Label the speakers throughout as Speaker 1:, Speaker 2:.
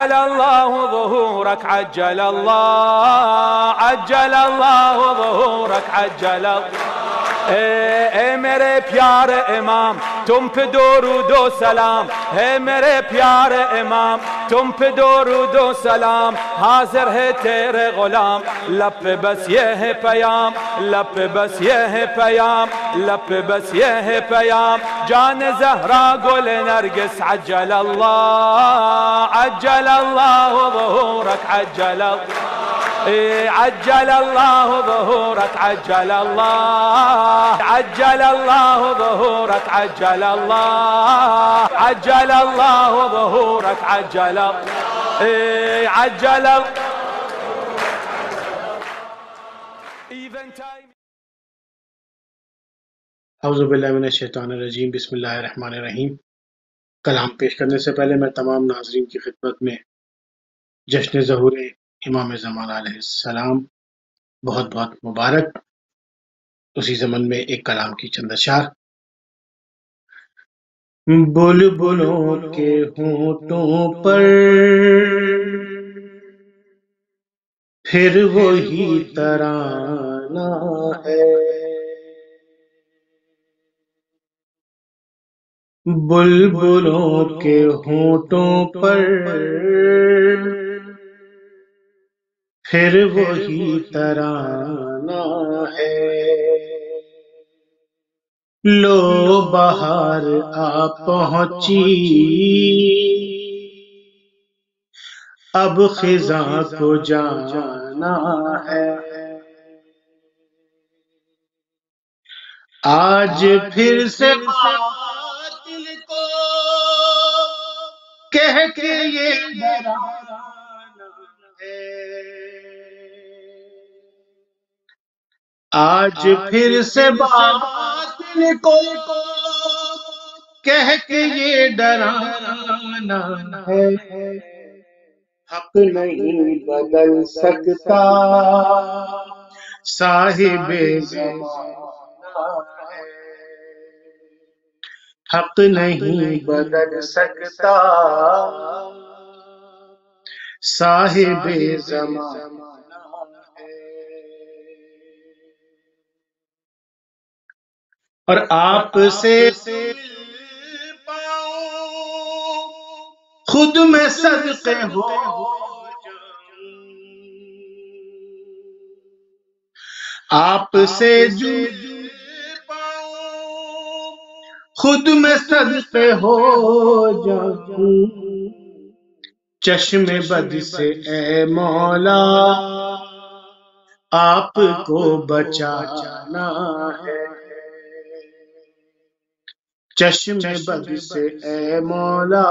Speaker 1: عجل الله ظهورك عجل الله ظهورك عجل اے میرے پیارے امام تم پہ درود و سلام، ہے میرے پیارے امام تم پہ درود و سلام، حاضر ہے تیرے غلام، لب پہ بس یہ ہے پیام، لب پہ بس یہ ہے پیام، لب پہ بس یہ ہے پیام، جان زہرا گل نرگس عجل اللہ ظہورک عجل الله ظهورك عجل الله ظهورك عجل الله ظهورك عجل
Speaker 2: اعوذ باللہ من الشیطان الرجیم، بسم اللہ الرحمن الرحیم۔ کلام پیش کرنے سے پہلے میں تمام ناظرین کی خدمت میں جشن ظہور امام زمان علیہ السلام بہت بہت مبارک۔ اسی زمن میں ایک کلام کی چند اشعار۔ بلبلوں کے ہونٹوں پر پھر وہی ترانہ ہے، بلبلوں کے ہونٹوں پر پھر وہی ترانہ ہے، لو بہار آ پہنچی اب خزاں کو جانا ہے، آج پھر سے باطل کو کہہ کے یہ ڈرانا ہے، آج پھر سے باطل کو کہہ کے یہ ڈرانا ہے، حق نہیں بدل سکتا صاحب زمانہ ہے، حق نہیں بدل سکتا صاحب زمانہ ہے، اور آپ سے مل پاؤں خود میں صدقے ہو جاؤں، آپ سے جل پاؤں خود میں صدقے ہو جاؤں، چشم بد سے اے مولا آپ کو بچانا ہے، چشم بد سے اے مولا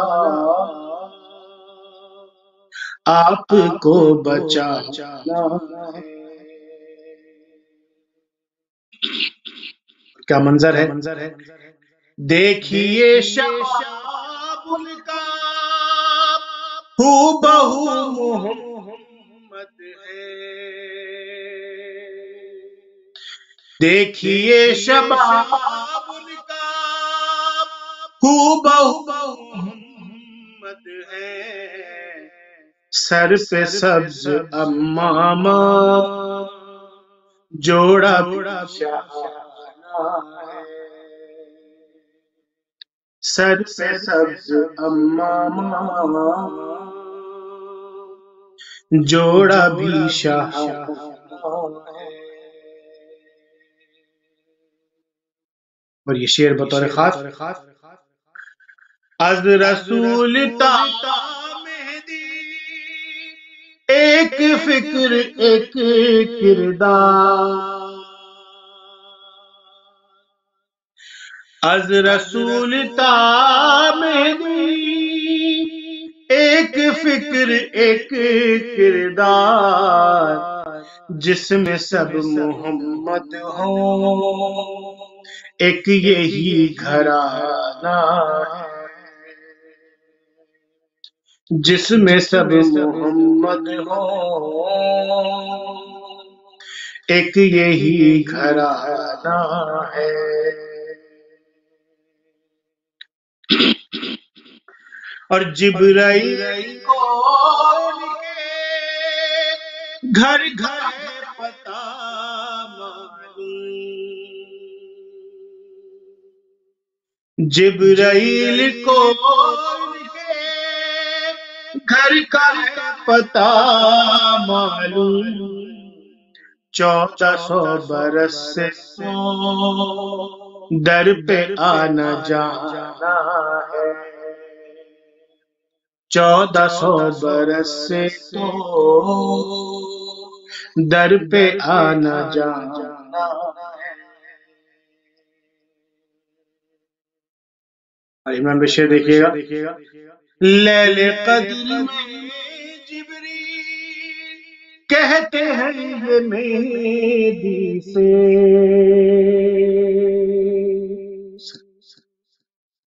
Speaker 2: آپ کو بچانا ہے۔ کیا منظر ہے، دیکھیے شباب ان کا ہو بہو محمد ہے، دیکھیے شباب ان کا ہو بہو محمد ہے، سر پہ سبز امامہ جوڑا شاہانہ ہے، سر پہ سبز امامہ جوڑا بھی شاہانہ ہے۔ اور یہ شعر بطور خاص از رسول تا مہدی ایک فکر ایک کردار، از رسول تا مہدی ایک فکر ایک کردار، جس میں سب محمد ہوں ایک یہی گھرانہ ہے، جس میں سب محمد ہوں ایک یہی گھرانہ ہے۔ اور جبرائیل کو گھر کا ہے پتہ معلوم، جبرائیل کو گھر کا ہے پتہ معلوم، 1400 برس سے تو در پہ آنا جانا ہے، 1400 برس سے تو در پہ آنا جانا ہے۔ امام بشیر دیکھیے گا، لیل قدر میں جبریل کہتے ہیں یہ مہدی سے،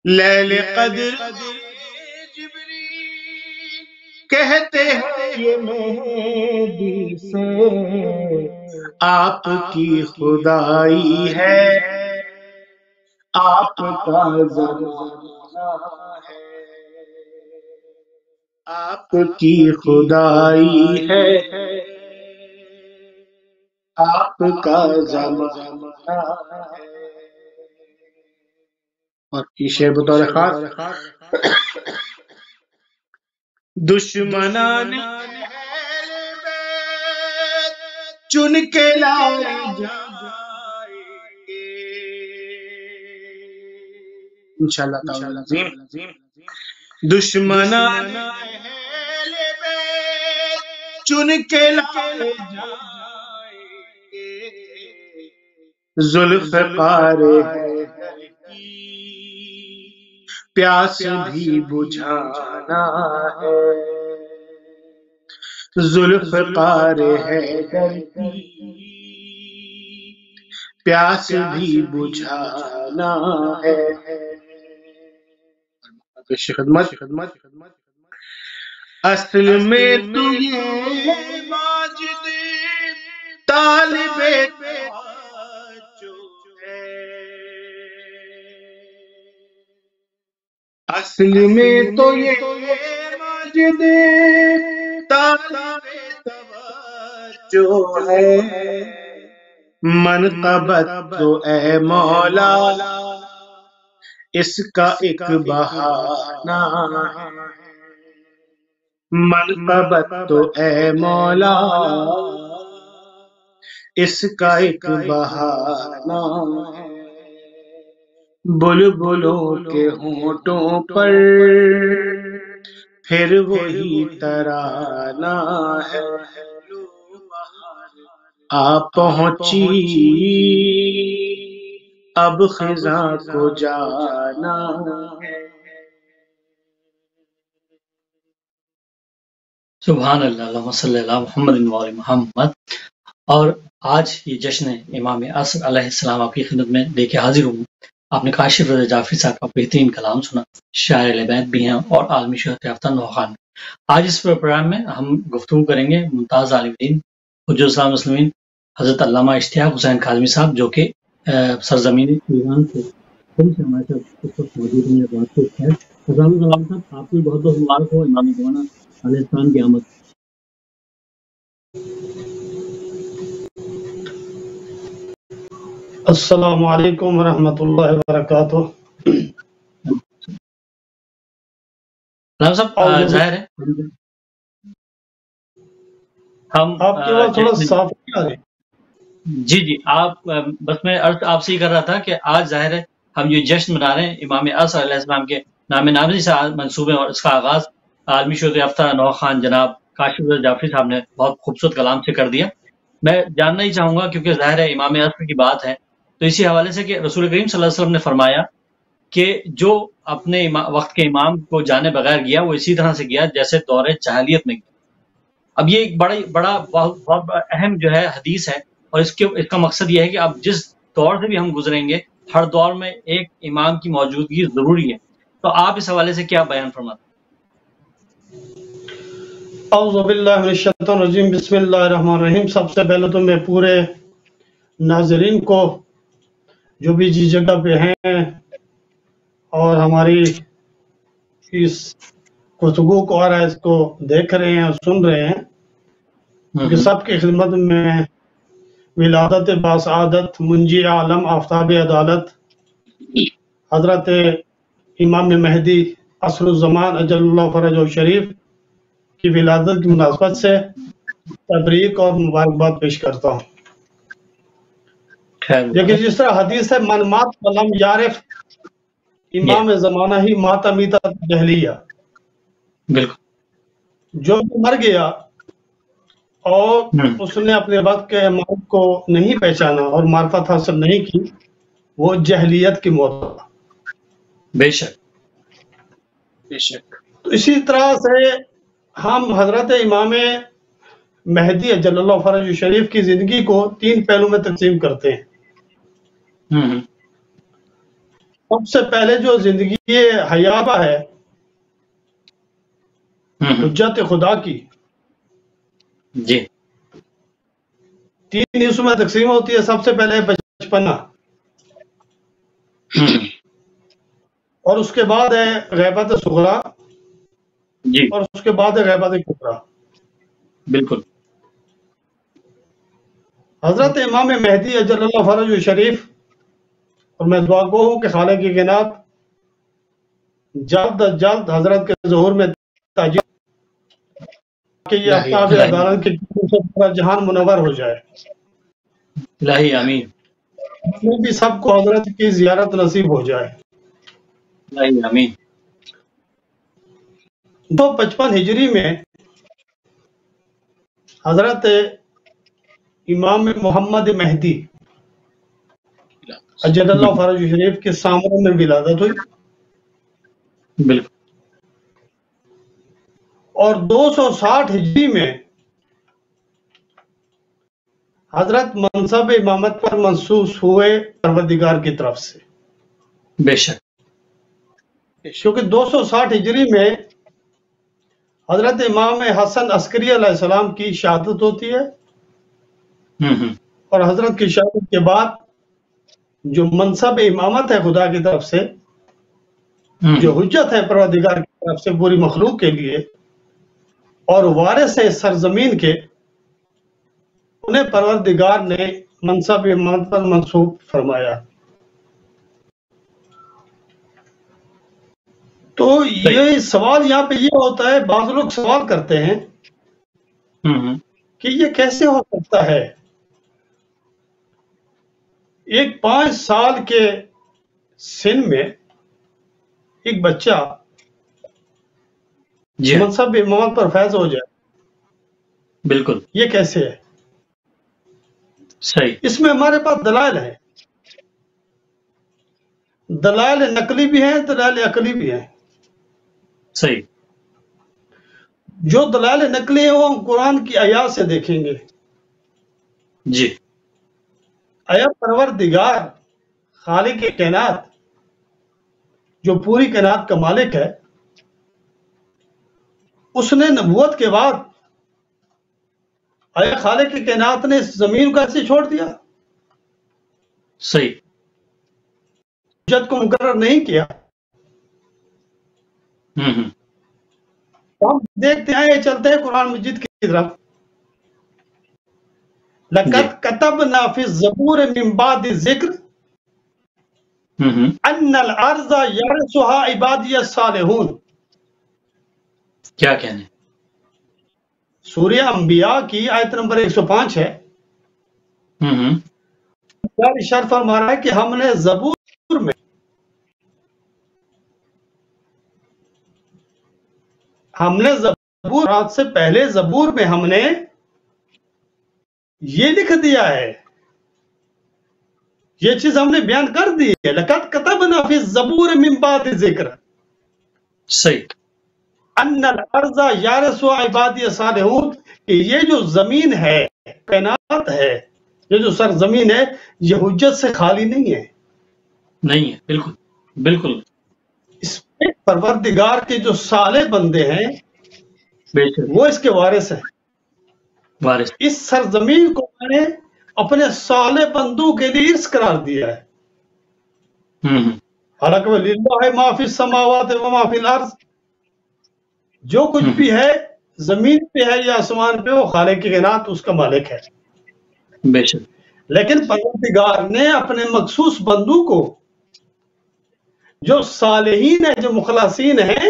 Speaker 2: لیل قدر میں جبریل کہتے ہیں یہ مہدی سے، آپ کی خدائی ہے آپ کا زمانہ ہے، آپ کی خدائی ہے آپ کا زمانہ ہے۔ اور کی شعر بطور خاص، دشمنان اہل بیت چن کے لائے جائیں گے، انشاءاللہ تعالی العظیم، دشمنان اہل بیت چن کے لائے جائیں گے، ذوالفقار حیدر کی پیاس بھی بجھانا ہے، ذوالفقار حیدر کی پیاس بھی بجھانا ہے۔ پیش خدمت، اصل میں تو یہ ماجد طالب توجہ ہے، اصل میں تو یہ ماجد طالب توجہ ہے، منقبت تو اے مولا اس کا ایک بہانہ ہے، منقبت تو اے مولا اس کا ایک بہانہ ہے، بلبلوں کے ہونٹوں پر پھر وہی ترانہ ہے، آ پہنچی اب خزاں کو جانا ہے۔
Speaker 3: سبحان اللہ، اللہم صلی اللہ محمد و آل محمد۔ اور آج یہ جشن امام عصر علیہ السلام آپ کی خدمت میں لے کے حاضر ہوں۔ آپ نے کاشف رضا جعفری صاحب کا بہترین کلام سنا، شاعر اہل بیت بھی ہیں اور عالمی شہرت یافتہ نوخان۔ آج اس پروگرام میں ہم گفتگو کریں گے ممتاز عالم دین حجت الاسلام المسلمین حضرت علامہ اشتیاق حسین کاظمی صاحب، جو کہ سرزمین ایران سے ہمارے ساتھ اس وقت موجود ہیں۔ بات کو خیر علامہ صاحب، آپ کو بہت بہت مبارک ہو امام زمانہ علیہ السلام کی آمد۔
Speaker 4: السلام علیکم ورحمۃ اللہ وبرکاتہ۔
Speaker 3: علامہ صاحب، ظاہر ہے ہم
Speaker 4: آپ کی آواز تھوڑا صاف نہیں آ رہی۔
Speaker 3: جی آپ بس میں عرض آپ سے یہ کر رہا تھا کہ آج ظاہر ہے ہم یہ جشن منا رہے ہیں امام عصر علیہ السلام کے نام نامزی سے منصوبے، اور اس کا آغاز عالمی شہرت یافتہ نوخان جناب کاشف رضا جعفری صاحب نے بہت خوبصورت کلام سے کر دیا۔ میں جاننا ہی چاہوں گا، کیونکہ ظاہر ہے امام عصر کی بات ہے تو اسی حوالے سے کہ رسول کریم صلی اللہ علیہ وسلم نے فرمایا کہ جو اپنے وقت کے امام کو جانے بغیر گیا وہ اسی طرح سے گیا جیسے دور جاہلیت میں گیا۔ اب یہ ایک بڑا بہت اہم جو ہے حدیث ہے، اور اس کا مقصد یہ ہے کہ اب جس دور سے بھی ہم گزریں گے ہر دور میں ایک امام کی موجودگی ضروری ہے۔ تو آپ اس حوالے سے کیا بیان فرماتے ہیں؟
Speaker 4: اعوذ باللہ من الشیطان الرجیم، بسم اللہ الرحمن الرحیم۔ سب سے پہلے تو میں پورے ناظرین کو جو بھی جس جگہ پہ ہیں اور ہماری اس گفتگو کو اور اس کو دیکھ رہے ہیں اور سن رہے ہیں، کہ سب کی خدمت میں ولادت باسعادت منجی عالم آفتاب عدالت حضرت امام مہدی عصر الزمان اجل اللہ فرج و شریف کی ولادت کی مناسبت سے تبریک اور مبارکباد پیش کرتا ہوں۔ لیکن جس طرح حدیث ہے من مات ولم یعرف امام زمانہ ہی مات میتۃ جہلیہ،
Speaker 3: بالکل
Speaker 4: جو مر گیا اور اس نے اپنے وقت کے امام کو نہیں پہچانا اور معرفت حاصل نہیں کی، وہ جہلیت کی موت ہوگا۔
Speaker 3: بے شک
Speaker 2: بے شک۔
Speaker 4: تو اسی طرح سے ہم حضرت امام مہدی اجل اللہ فرج شریف کی زندگی کو 3 پہلو میں تقسیم کرتے ہیں۔ سب سے پہلے جو زندگی حیابہ ہے حجت خدا کی،
Speaker 3: جی
Speaker 4: 3 حصوں میں تقسیم ہوتی ہے۔ سب سے پہلے بچپنا، اور اس کے بعد ہے غیبت صغریٰ،
Speaker 3: جی
Speaker 4: اور اس کے بعد ہے غیبت کبریٰ۔
Speaker 3: بالکل
Speaker 4: حضرت امام مہدی اجل اللہ فرج شریف، اور میں دعا گو ہوں کہ خالق کی کائنات جلد از جلد حضرت کے ظہور میں تاجیل کہ یہ آفتاب عدالت کے سے پورا جہان منور ہو جائے۔
Speaker 3: الہی آمین،
Speaker 4: ہمیں بھی سب کو حضرت کی زیارت نصیب ہو جائے۔
Speaker 3: الہی آمین۔
Speaker 4: 255 ہجری میں حضرت امام محمد مہدی اجل اللہ فرج شریف کے سامنے میں ولادت ہوئی،
Speaker 3: بالکل
Speaker 4: اور 260 ہجری میں حضرت منصب امامت پر منصوص ہوئے پروردگار کی طرف سے،
Speaker 3: بے شک
Speaker 4: کیونکہ 260 ہجری میں حضرت امام حسن عسکری علیہ السلام کی شہادت ہوتی ہے، اور حضرت کی شہادت کے بعد جو منصب امامت ہے خدا کی طرف سے، جو حجت ہے پروردگار کی طرف سے پوری مخلوق کے لیے، اور وارث ہے سرزمین کے، انہیں پروردگار نے منصب امامت پر منصوب فرمایا۔ تو یہ سوال یہاں پہ یہ ہوتا ہے، بعض لوگ سوال کرتے ہیں کہ یہ کیسے ہو سکتا ہے ایک 5 سال کے سن میں ایک بچہ
Speaker 3: جی
Speaker 4: منصب امامت پر فیض ہو جائے،
Speaker 3: بالکل
Speaker 4: یہ کیسے ہے؟
Speaker 3: صحیح،
Speaker 4: اس میں ہمارے پاس دلائل ہیں، دلائل نقلی بھی ہیں، دلائل عقلی بھی ہیں۔
Speaker 3: صحیح،
Speaker 4: جو دلائل نقلی ہیں وہ ہم قرآن کی آیات سے دیکھیں گے۔
Speaker 3: جی
Speaker 4: اے پروردگار خالق کائنات جو پوری کائنات کا مالک ہے، اس نے نبوت کے بعد اے خالق کائنات نے اس زمین کو ایسے چھوڑ دیا،
Speaker 3: صحیح،
Speaker 4: حجت کو مقرر نہیں کیا۔ ہم دیکھتے ہیں، چلتے ہیں قرآن مجید کی طرف۔ لَقَدْ كَتَبْنَا فِي الزَّبُورِ مِن بَعْدِ الذِّكْرِ أَنَّ الْأَرْضَ يَرِثُهَا عِبَادِيَ الصَّالِحُونَ۔
Speaker 3: کیا کہنے؟
Speaker 4: سورہ انبیاء کی آیت نمبر 105 ہے۔ اللہ ارشاد فرما رہا ہے کہ ہم نے زبور میں زبور سے پہلے زبور میں ہم نے یہ لکھ دیا ہے، یہ چیز ہم نے بیان کر دی ہے۔ لَقَدْ كَتَبْنَا فِي الزَّبُورِ مِن بَعْدِ الذِّكْرِ
Speaker 3: صحیح،
Speaker 4: أَنَّ الْأَرْضَ يَرِثُهَا عِبَادِيَ الصَّالِحُونَ، کہ یہ جو زمین ہے، کائنات ہے، یہ جو سرزمین ہے، یہ حجت سے خالی نہیں ہے۔
Speaker 3: نہیں ہے، بالکل بالکل،
Speaker 4: اس میں پروردگار کے جو صالح بندے ہیں
Speaker 3: بے شک
Speaker 4: وہ اس کے وارث ہیں۔
Speaker 3: وارث،
Speaker 4: اس سرزمین کو میں نے اپنے صالح بندوں کے لیے ارث قرار دیا ہے۔ حالانکہ وَلِلَّهِ مَا فِي السَّمَاوَاتِ وَمَا فِي الْأَرْضِ، جو کچھ بھی ہے زمین پہ ہے یا آسمان پہ، وہ خالق کائنات اس کا مالک ہے.
Speaker 3: بے شک.
Speaker 4: لیکن پروردگار نے اپنے مخصوص بندوں کو، جو صالحین ہیں، جو مخلصین ہیں،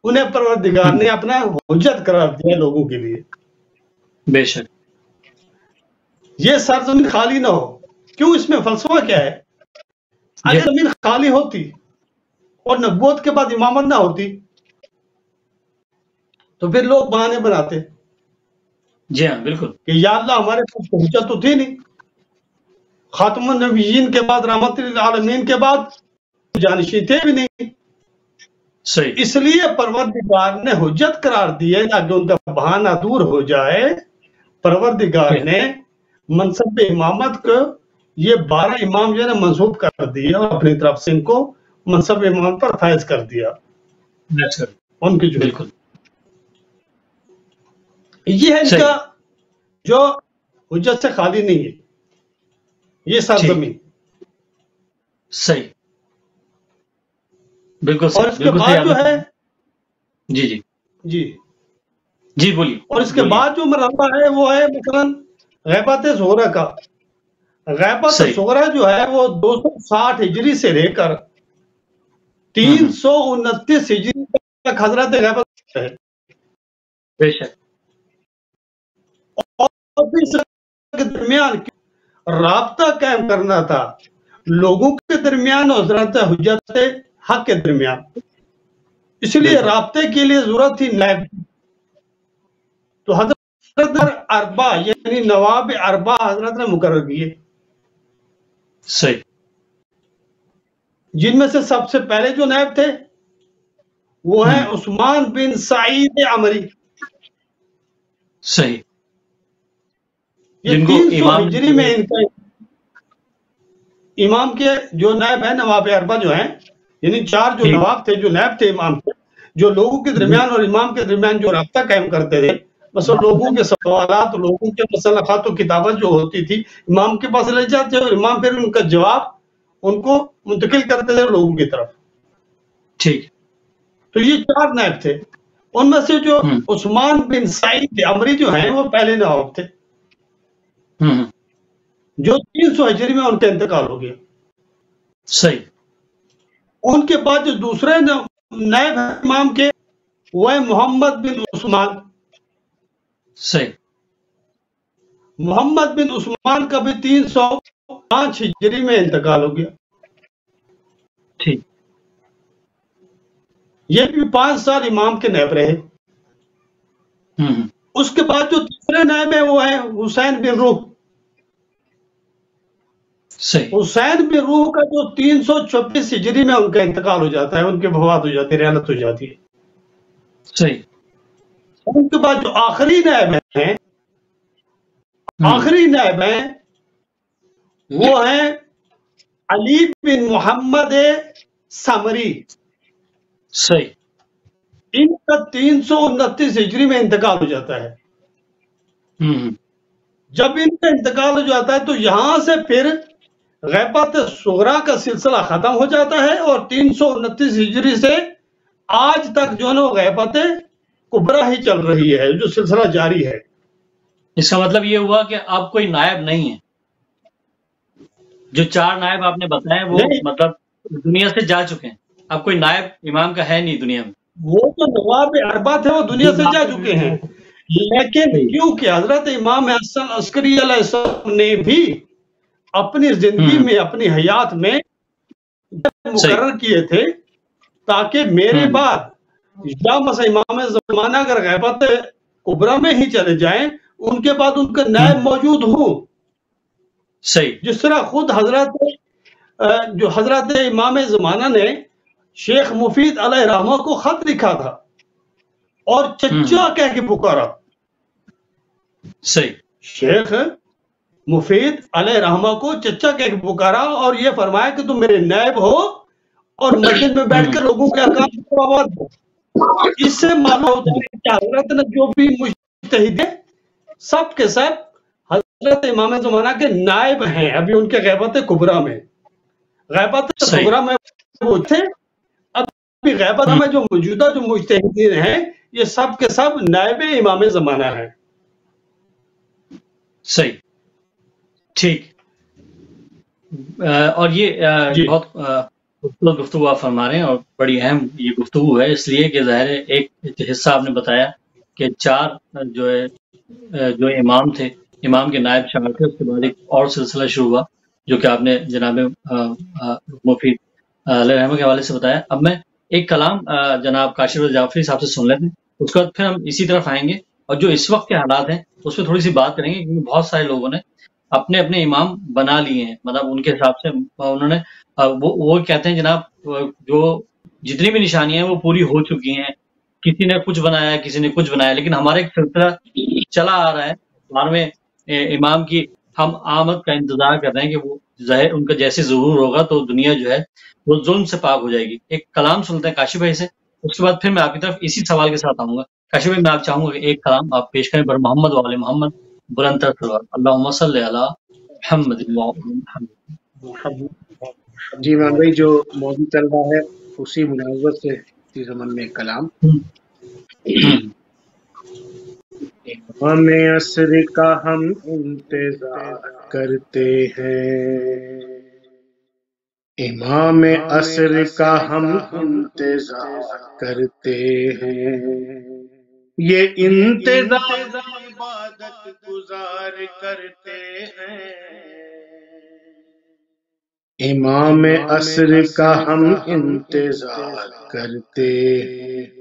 Speaker 4: انہیں پروردگار نے اپنا حجت قرار دیا لوگوں کے لیے.
Speaker 3: بے شک.
Speaker 4: یہ سرزمین خالی نہ ہو. کیوں؟ اس میں فلسفہ کیا ہے؟ اگر زمین خالی ہوتی اور نبوت کے بعد امامت نہ ہوتی تو پھر لوگ بہانے بناتے.
Speaker 3: جی ہاں بالکل. کہ
Speaker 4: یا اللہ ہمارے پاس حجت تو تھی نہیں. خاتم النبیین کے بعد، رحمت للعالمین کے بعد جانشین تھے بھی نہیں.
Speaker 3: صحیح.
Speaker 4: اس لیے پروردگار نے حجت قرار دی ہے تاکہ ان کا بہانہ دور ہو جائے. پروردگار نے منصب امامت کو یہ 12 امام جو ہے نا منسوب کر دیا اور اپنی طرف سے ان کو منصب امامت پر فائز کر دیا. ان کی جو
Speaker 3: بالکل
Speaker 4: یہ ہے ان کا جو حجت سے خالی نہیں ہے یہ سرزمین.
Speaker 3: صحیح بالکل.
Speaker 4: اور اس کے بعد جو ہے
Speaker 3: جی جی
Speaker 4: جی
Speaker 3: جی بولیے.
Speaker 4: اور اس کے بعد جو مرحلہ ہے وہ ہے مثلا غیبت صغریٰ کا. غیبت صغریٰ جو ہے وہ 260 ہجری سے لے کر 329 ہجری تک حضرت غیبت ہے.
Speaker 3: بے شک.
Speaker 4: اور اس کے درمیان رابطہ قائم کرنا تھا لوگوں کے درمیان اور حضرت حجت حق کے درمیان. اس لیے رابطے کے لیے ضرورت تھی نائب. تو حضرت اربع یعنی نواب اربع حضرت نے مقرر کیے.
Speaker 3: صحیح.
Speaker 4: جن میں سے سب سے پہلے جو نائب تھے وہ ہیں عثمان بن سعید عمری.
Speaker 3: صحیح.
Speaker 4: یہ 300 ہجری میں ان کا امام کے جو نائب ہیں نواب اربع جو ہیں، یعنی 4 جو نواب تھے جو نائب تھے امام کے، جو لوگوں کے درمیان اور امام کے درمیان جو رابطہ قائم کرتے تھے. مثلا لوگوں کے سوالات، لوگوں کے مسلخات و کتابت جو ہوتی تھی امام کے پاس لے جاتے اور امام پھر ان کا جواب ان کو منتقل کرتے تھے لوگوں کی طرف.
Speaker 3: ٹھیک.
Speaker 4: تو یہ 4 نائب تھے. ان میں سے جو عثمان بن سعید عمری جو ہیں وہ پہلے نواب تھے جو 300 ہجری میں ان کا انتقال ہو گیا.
Speaker 3: صحیح.
Speaker 4: ان کے بعد جو دوسرے نائب ہیں امام کے وہ ہے محمد بن عثمان.
Speaker 3: صحیح.
Speaker 4: محمد بن عثمان کا بھی 305 ہجری میں انتقال ہو گیا.
Speaker 3: ٹھیک.
Speaker 4: یہ بھی 5 سال امام کے نائب رہے. اس کے بعد جو تیسرے نائب ہیں وہ ہیں حسین بن روح.
Speaker 3: صحیح.
Speaker 4: حسین بن روح کا جو 326 ہجری میں ان کا انتقال ہو جاتا ہے، ان کی وفات ہو جاتی ہے، رحلت ہو جاتی ہے.
Speaker 3: صحیح.
Speaker 4: ان کے بعد جو آخری نائب ہیں وہ ہیں علی بن محمد سمری.
Speaker 3: صحیح.
Speaker 4: ان کا 329 ہجری میں انتقال ہو جاتا ہے. جب ان کا انتقال ہو جاتا ہے تو یہاں سے پھر غیبت صغریٰ کا سلسلہ ختم ہو جاتا ہے اور 329 ہجری سے آج تک جو ہے نا غیبت کبریٰ ہی چل رہی ہے، جو سلسلہ جاری ہے.
Speaker 3: اس کا مطلب یہ ہوا کہ اب کوئی نائب نہیں ہے. جو 4 نائب آپ نے بتائے وہ مطلب دنیا سے جا چکے ہیں. اب کوئی نائب امام کا ہے نہیں دنیا میں.
Speaker 4: وہ تو نواب اربع تھے، وہ دنیا سے جا چکے ہیں. لیکن کیونکہ حضرت امام حسن عسکری علیہ السلام نے بھی اپنی زندگی میں، اپنی حیات میں مقرر کیے تھے تاکہ میرے بعد یا مثلا امام زمانہ اگر غیبت کبریٰ میں ہی چلے جائیں ان کے بعد ان کا نائب موجود ہوں.
Speaker 3: صحیح.
Speaker 4: جس طرح خود حضرت امام زمانہ نے شیخ مفید علیہ رحمہ کو خط لکھا تھا اور چچا کہہ کے پکارا.
Speaker 3: صحیح.
Speaker 4: شیخ مفید علیہ رحمہ کو چچا کہہ کے پکارا اور یہ فرمایا کہ تم میرے نائب ہو اور مسجد میں بیٹھ کر لوگوں کے احکام کو آواز دو. اس سے معلوم ہوتا ہے کہ حضرت نے جو بھی مجتہد ہیں سب کے سب حضرت امام زمانہ کے نائب ہیں. ابھی ان کے غیبت کبریٰ میں، غیبت صغریٰ میں وہ تھے. ابھی غیبت میں جو موجودہ جو مجتہدین ہیں یہ سب کے سب نائب امام زمانہ ہے.
Speaker 3: صحیح، ٹھیک. اور یہ
Speaker 4: جی
Speaker 3: بہت خوبصورت گفتگو آپ فرما رہے ہیں، اور بڑی اہم یہ گفتگو ہے، اس لیے کہ ظاہر ہے ایک حصہ آپ نے بتایا کہ 4 جو ہے جو امام تھے، امام کے نائب شامل تھے. اس کے بعد ایک اور سلسلہ شروع ہوا جو کہ آپ نے جناب مفید علیہ رحمہ کے حوالے سے بتایا. اب میں ایک کلام جناب کاشف جعفری صاحب سے سن لیتے ہیں، اس کے بعد پھر ہم اسی طرف آئیں گے اور جو اس وقت کے حالات ہیں اس پہ تھوڑی سی بات کریں گے، کیونکہ بہت سارے لوگوں نے اپنے اپنے امام بنا لیے ہیں، مطلب ان کے حساب سے انہوں نے وہ کہتے ہیں جناب جو جتنی بھی نشانیاں ہیں وہ پوری ہو چکی ہیں، کسی نے کچھ بنایا کسی نے کچھ بنایا، لیکن ہمارا ایک سلسلہ چلا آ رہا ہے. 12ویں امام کی ہم آمد کا انتظار کر رہے ہیں کہ وہ ظاہر ان کا جیسے ظہور ہوگا تو دنیا جو ہے وہ ظلم سے پاک ہو جائے گی. ایک کلام سنتے ہیں کاشف بھائی سے، اس کے بعد پھر میں آپ کی طرف اسی سوال کے ساتھ آؤں گا. کاشف بھائی میں آپ چاہوں گا کہ ایک کلام آپ پیش کریں بر محمد وعلی محمد بلند تر سلوات اللہم صلی علی محمد وعلی محمد.
Speaker 2: جی عمران بھائی، جو موضوع چل رہا ہے اسی مناسبت سے اسی زمن میں ایک کلام. امام عصر کا ہم انتظار کرتے ہیں، امام عصر کا ہم انتظار کرتے ہیں، یہ انتظار عبادت گزار کرتے ہیں. امام عصر کا ہم انتظار کرتے ہیں،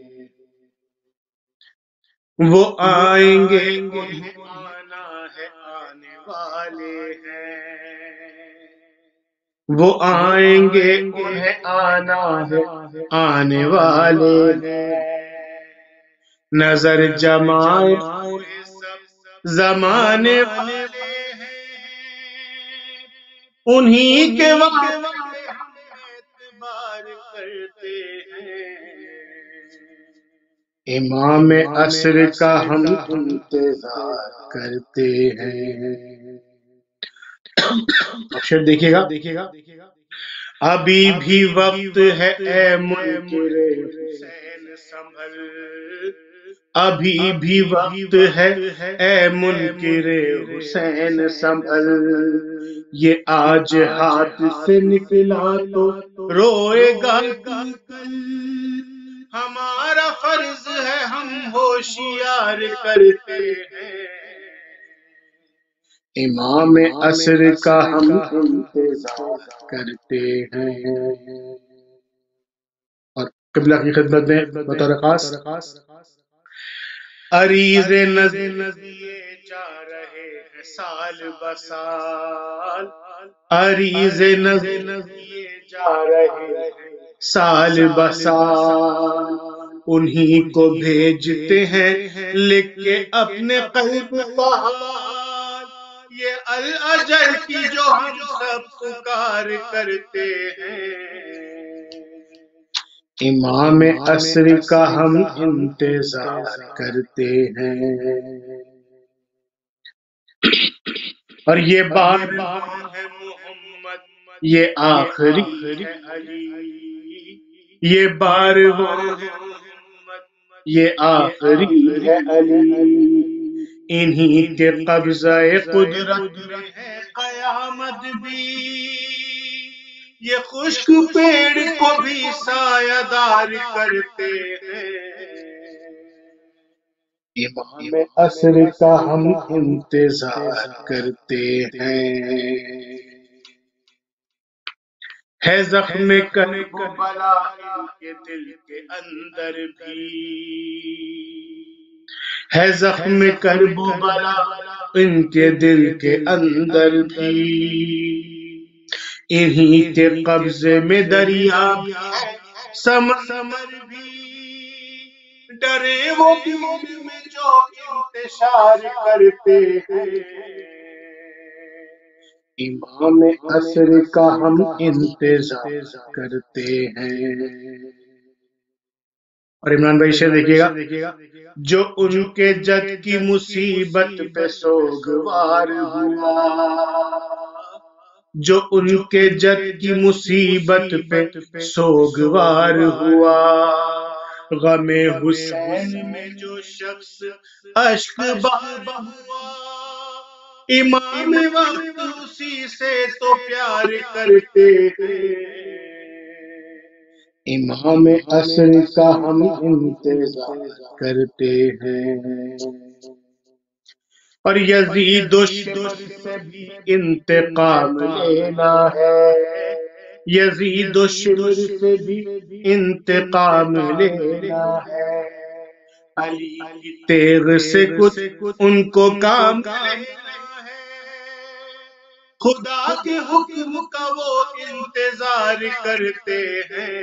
Speaker 2: وہ آئیں گے انہیں آنا ہے آنے والے ہیں، وہ آئیں گے انہیں آنا ہے آنے والے ہیں. نظر جمائے سب زمانے والے ہیں، انہی کے وعدے پہ ہم اعتبار کرتے ہیں. امام عصر کا ہم انتظار کرتے ہیں. اکشر دیکھیے گا، ابھی بھی وقت ہے اے منکر حسین سنبھل، ابھی بھی وقت ہے اے منکر حسین سنبھل. یہ آج ہاتھ سے نکلا تو روئے گا تو کل، ہمارا فرض ہے ہم ہوشیار کرتے ہیں. امام عصر کا ہم انتظار کرتے ہیں. اور قبلہ کی خدمت میں بطور خاص عریض نظر دیے جا رہے ہیں سال بسال، عریض نظر دیے جا رہے ہیں سال بسال. انہی کو بھیجتے ہیں لکھ کے اپنے قلب کا حال، یہ الاجل کی جو ہم سب پکار کرتے ہیں. امام عصر کا ہم انتظار کرتے ہیں. اور یہ بار ہے محمد، یہ آخری ہے علی، یہ بار ہے محمد، یہ آخری ہے علی. انہی کے قبضہ قدرت میں ہے قیامت بھی، یہ خشک پیڑ کو بھی سایہ دار کرتے ہیں. امام عصر کا ہم انتظار کرتے ہیں. ہے زخم کربلا ان کے دل کے اندر بھی، ہے زخم کربلا ان کے دل کے اندر بھی. انہی کے قبضے میں دریا بھی ہے سمندر بھی، ڈرے وہ دین میں جو انتشار کرتے ہیں. امام عصر کا ہم انتظار کرتے ہیں. اور عمران بھائی شعر دیکھیے گا، جو ان کے جد کی مصیبت پہ سوگوار ہوا، جو ان کے جد کی مصیبت پہ سوگوار ہوا، غم حسین میں جو شخص اشک بار ہوا، امام وقت اسی سے تو پیار کرتے ہیں، امام عصر کا ہم انتظار کرتے ہیں، اور یزید و شمر سے بھی انتقام لینا ہے، یزید و شمر سے بھی انتقام لینا ہے، علی کی تیغ سے کچھ ان کو کام لینا ہے، خدا کے حکم کا وہ انتظار کرتے ہیں،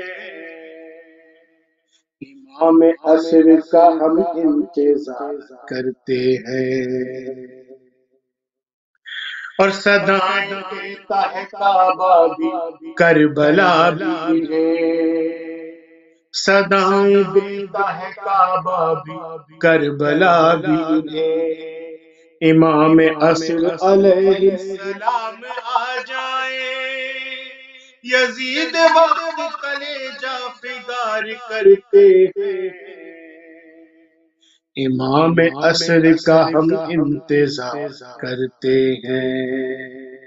Speaker 2: امام عصر کا ہم انتظار کرتے ہیں، اور صدائیں دیتا ہے کعبہ بھی کربلا بھی انہیں، صدائیں دیتا ہے کعبہ بھی کربلا بھی انہیں، امام عصر علیہ السلام آ جائیں، یزید وقت کلیجہ فگار کرتے ہیں، امام عصر کا ہم انتظار کرتے ہیں۔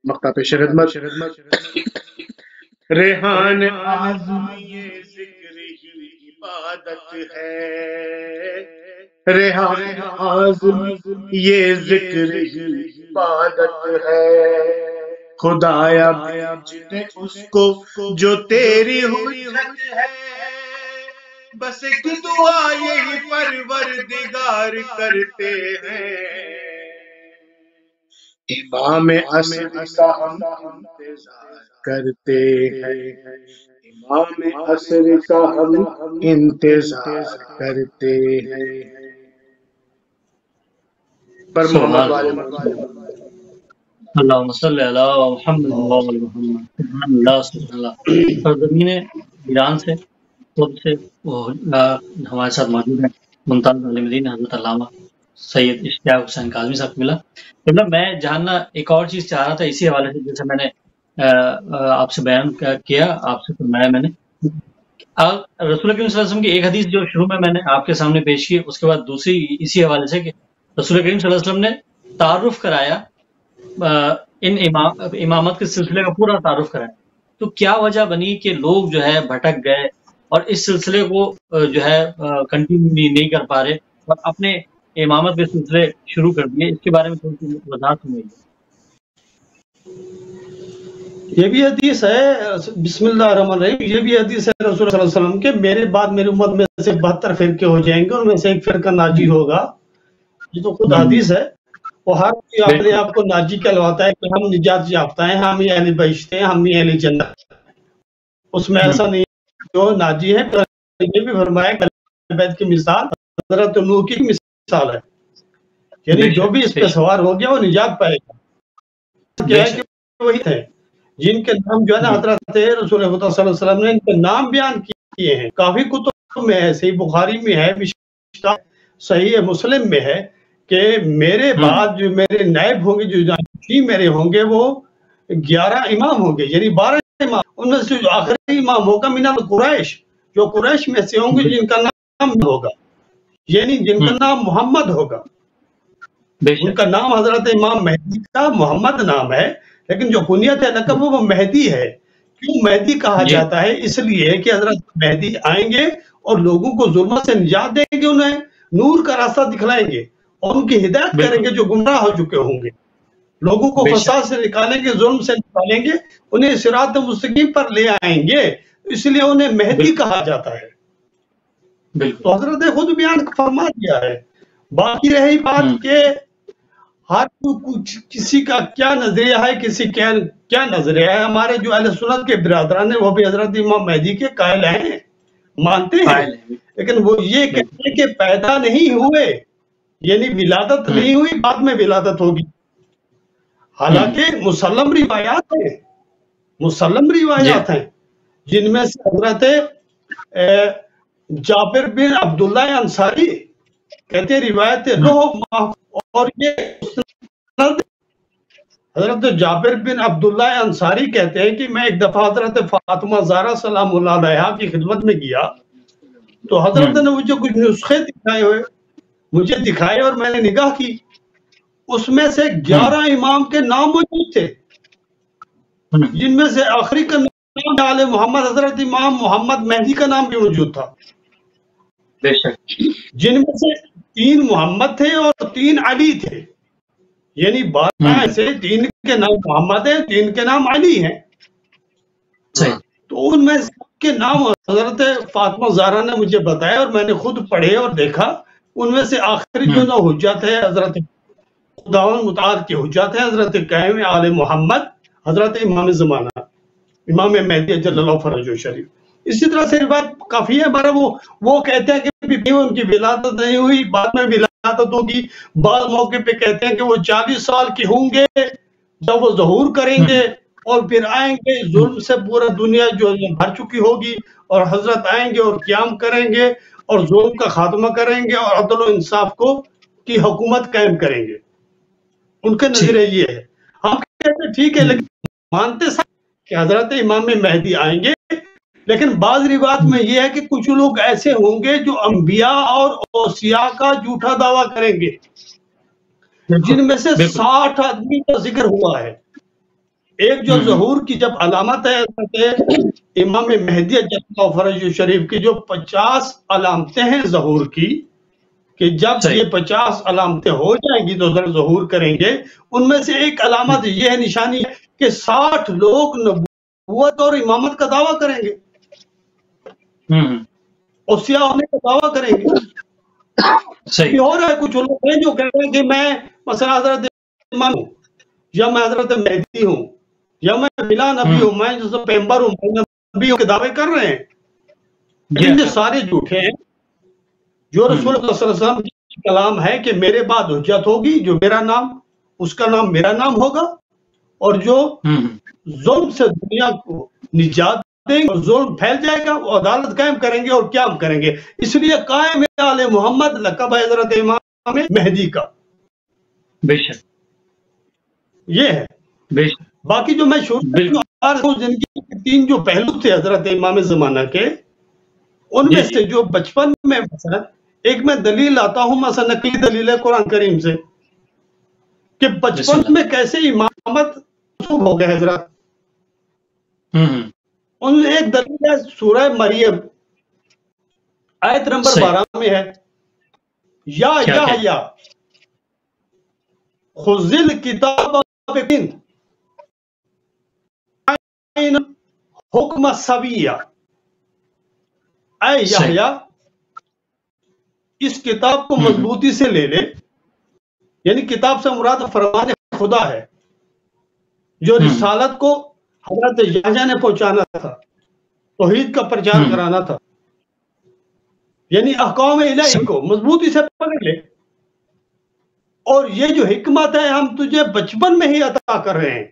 Speaker 2: مقطع پیش خدمت، ریحان اعظم یہ ذکر ہی عبادت ہے، ریحان اعظم یہ ذکر ہی عبادت ہے، خدایا بھیج دے اس کو جو تیری حجت ہے، بس ایک دعا یہی پروردگار کرتے ہیں، امام عصر کا ہم انتظار کرتے ہیں، امام عصر کا ہم انتظار کرتے ہیں، پر محمد والے
Speaker 3: اللہم صلی علی محمد وعلی محمد، سبحان اللہ سبحان اللہ۔ سرزمین ایران سے خود سے وہ ہمارے ساتھ موجود ہیں ممتاز عالم دین حضرت علامہ سید اشتیاق حسین کاظمی صاحب ملا۔ مطلب میں جاننا ایک اور چیز چاہ رہا تھا اسی حوالے سے، جیسے میں نے آپ سے بیان کیا، آپ سے فرمایا میں نے، رسول کریم صلی اللہ علیہ وسلم کی ایک حدیث جو شروع میں نے آپ کے سامنے پیش کی، اس کے بعد دوسری اسی حوالے سے کہ رسول کریم صلی اللہ علیہ وسلم نے تعارف کرایا، ان امامت کے سلسلے کا پورا تعارف کرایا، تو کیا وجہ بنی کہ لوگ جو ہے بھٹک گئے اور اس سلسلے کو جو ہے کنٹینیو نہیں کر پا رہے اور اپنے امامت کے سلسلے شروع کر دیے؟ اس کے بارے میں تھوڑی سی وضاحت ہوئی۔
Speaker 4: یہ بھی حدیث ہے، بسم اللہ الرحمن الرحیم، یہ بھی حدیث ہے رسول صلی اللہ علیہ وسلم کے، میرے بعد میری امت میں سے 72 فرقے ہو جائیں گے، ان میں سے ایک فرقہ ناجی ہوگا، یہ تو خود حدیث ہے، وہ ہر کوئی اپنے آپ کو ناجی کہلواتا ہے کہ ہم نجات یافتہ ہیں، ہم ہی اہل بہشت ہیں، ہم ہی اہل جنت، اس میں ایسا نہیں جو ناجی ہے۔ یہ بھی فرمایا کہ اہل بیت کی مثال حضرت نوح کی مثال ہے، یعنی جو بھی اس پہ سوار ہو گیا وہ نجات پائے گا، کیا ہے کہ وہی ہے جن کے نام جو ہے نا حضرت رسول خدا صلی اللہ علیہ وسلم نے ان کے نام بیان کیے ہیں، کافی کتب میں ہے، صحیح بخاری میں ہے، صحیح مسلم میں ہے کہ میرے بعد جو میرے نائب ہوں گے، جو میرے ہوں گے، وہ 11 امام ہوں گے، یعنی 12 امام، ان میں سے جو آخری امام ہوگا من القریش، جو قریش میں سے ہوں گے جن کا نام ہوگا، یعنی جن کا نام محمد ہوگا، ان کا نام حضرت امام مہدی کا محمد نام ہے، لیکن جو کنیت ہے لقب وہ مہدی ہے۔ کیوں مہدی کہا جاتا ہے؟ اس لیے کہ حضرت مہدی آئیں گے اور لوگوں کو ظلمت سے نجات دیں گے، انہیں نور کا راستہ دکھلائیں گے اور ان کی ہدایت کریں گے جو گمراہ ہو چکے ہوں گے، لوگوں کو فساد سے نکالیں گے، ظلم سے نکالیں گے، انہیں صراط مستقیم پر لے آئیں گے، اس لیے انہیں مہدی کہا جاتا ہے۔ تو حضرت نے خود بیان فرما دیا ہے۔ باقی رہی بات کہ ہر کسی کا کیا نظریہ ہے، کسی کا کیا نظریہ ہے، ہمارے جو اہل سنت کے برادران ہیں وہ بھی حضرت امام مہدی کے قائل ہیں، مانتے ہیں، لیکن وہ یہ کہتے ہیں کہ پیدا نہیں ہوئے، یعنی ولادت نہیں ہوئی، بعد میں ولادت ہوگی، حالانکہ مسلم روایات ہیں جن میں سے حضرت جابر بن عبداللہ انصاری کہتے ہیں روایت روح، اور یہ حضرت جابر بن عبداللہ انصاری کہتے ہیں کہ میں ایک دفعہ حضرت فاطمہ زہرا سلام اللہ علیہا کی خدمت میں گیا تو حضرت نے مجھے کچھ نسخے مجھے دکھائے اور میں نے نگاہ کی، اس میں سے 11 امام کے نام موجود تھے، جن میں سے آخری کا نام آل محمد حضرت امام محمد مہدی کا نام بھی موجود تھا،
Speaker 3: بے شک،
Speaker 4: جن میں سے 3 محمد تھے اور 3 علی تھے، یعنی 12 سے 3 کے نام محمد ہیں، 3 کے نام علی ہیں۔ تو ان میں سب کے نام حضرت فاطمہ زہرا نے مجھے بتایا اور میں نے خود پڑھے اور دیکھا، ان میں سے آخری جو نہ حجت ہے حضرت خداوند متعال کی حجت ہے حضرت قائم آل محمد حضرت امام زمانہ امام مہدی اجل اللہ فرجہ شریف۔ اسی طرح سے بات کافی ہے ہمارا، وہ کہتے ہیں کہ ان کی ولادت نہیں ہوئی، بعد میں ولادت ہوگی، بعض موقع پہ کہتے ہیں کہ وہ 40 سال کے ہوں گے جب وہ ظہور کریں گے اور پھر آئیں گے، ظلم سے پورا دنیا جو بھر چکی ہوگی اور حضرت آئیں گے اور قیام کریں گے اور ظلم کا خاتمہ کریں گے اور عدل و انصاف کی حکومت قائم کریں گے۔ ان کا نظریہ یہ ہے۔ ہم کہتے ہیں ٹھیک ہے، لیکن مانتے کہ حضرت امام مہدی آئیں گے، لیکن بعض روایات میں یہ ہے کہ کچھ لوگ ایسے ہوں گے جو انبیاء اور اوصیاء کا جھوٹا دعویٰ کریں گے، جن میں سے 60 آدمی کا ذکر ہوا ہے۔ ایک جو ظہور کی جب علامت ہے حضرت امام مہدی اجل اللہ فرجہ شریف کی جو 50 علامتیں ہیں ظہور کی، کہ جب یہ 50 علامتیں ہو جائیں گی تو ظہور کریں گے، ان میں سے ایک علامت یہ ہے، نشانی ہے کہ 60 لوگ نبوت اور امامت کا دعویٰ کریں گے، اوصیاء ہونے کا دعویٰ کریں گے۔ اور ہے کچھ لوگ ہیں جو کہتے ہیں کہ میں مثلا حضرت امام ہوں، یا میں حضرت مہدی ہوں، یا میں بلا نبی ہوں، میں جو پیغمبر ہوں، میں نبی ہوں کے دعوے کر رہے ہیں، لیکن یہ سارے جھوٹے ہیں۔ جو رسول اللہ صلی اللہ علیہ وسلم کی کلام ہے کہ میرے بعد حجت ہوگی، جو میرا نام اس کا نام میرا نام ہوگا، اور جو ظلم سے دنیا کو نجات دیں گے اور ظلم پھیل جائے گا، وہ عدالت قائم کریں گے اور قیام کریں گے۔ اس لیے قائم آل محمد لقب ہے حضرت امام مہدی کا۔
Speaker 3: بے شک،
Speaker 4: یہ ہے۔
Speaker 3: بے شک۔
Speaker 4: باقی جو میں جن کے 3 جو پہلو تھے حضرت امام زمانہ کے، ان میں سے جو بچپن میں مثلا ایک میں دلیل لاتا ہوں، مثلا نقلی دلیل ہے قرآن کریم سے، کہ بچپن میں کیسے امامت منسوب ہو گئے حضرت۔ ان میں ایک دلیل ہے سورہ مریم آیت نمبر 12 میں ہے، یا خذ الکتاب بقن حکم سویہ، اے یحییٰ اس کتاب کو مضبوطی سے لے لے، یعنی کتاب سے مراد فرمان خدا ہے جو رسالت کو حضرت یحییٰ نے پہنچانا تھا، توحید کا پرچار کرانا تھا، یعنی احکام الہی کو مضبوطی سے پکڑ لے، اور یہ جو حکمت ہے ہم تجھے بچپن میں ہی عطا کر رہے ہیں۔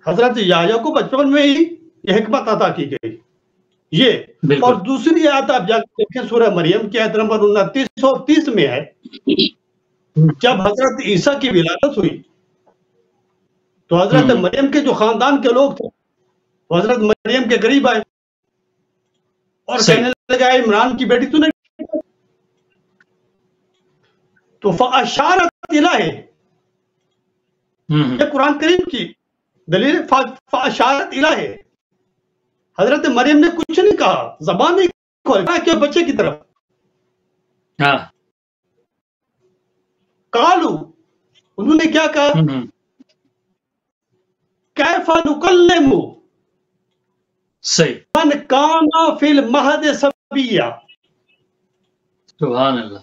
Speaker 4: حضرت یحییٰ کو بچپن میں ہی یہ حکمت عطا کی گئی، یہ۔ اور دوسری آیت آپ جا کے دیکھیں سورہ مریم کی آیت نمبر 29 اور 30 میں ہے، جب حضرت عیسیٰ کی ولادت ہوئی تو حضرت مریم کے جو خاندان کے لوگ تھے وہ حضرت مریم کے قریب آئے اور کہنے لگا عمران کی بیٹی تو نہیں، تو فَأَشَارَتْ إِلَيْهِ، یہ قرآن کریم کی دلیل فَأَشَارَتْ إِلَيْهِ، حضرت مریم نے کچھ نہیں کہا، زبان نہیں کھولا کہ بچے کی طرف، قالو انہوں نے کیا کہا، کیف نکلم من کان فی المہد صبیا،
Speaker 3: سبحان اللہ،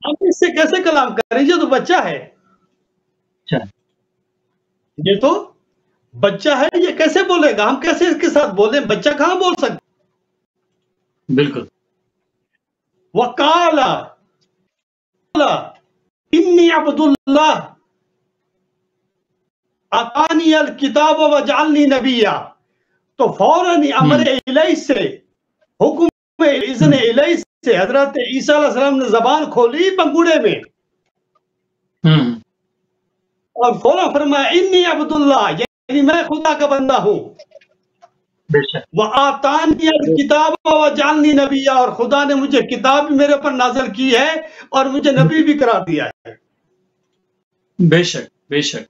Speaker 4: ہم اس سے کیسے کلام کریں، یہ تو بچہ ہے، یہ تو بچہ ہے، یہ کیسے بولے گا، ہم کیسے اس کے ساتھ بولیں، بچہ کہاں بول سکتے۔
Speaker 3: بالکل۔
Speaker 4: وقال انی عبد اللہ آتانی الکتاب وجعلنی نبیا، تو فوراً امر الہی سے، حکم اذن الہی سے حضرت عیسیٰ علیہ السلام نے زبان کھولی بنگوڑے میں، اور فوراً فرمایا انی عبد اللہ، یعنی میں خدا کا بندہ ہوں،
Speaker 3: بے شک
Speaker 4: وَآتَانِيَ الْكِتَابَ وَجَعَلْنِي نَبِيًّا، اور خدا نے مجھے کتاب بھی میرے پر نازل کی ہے اور مجھے نبی بھی قرار دیا ہے۔
Speaker 3: بے شک بے شک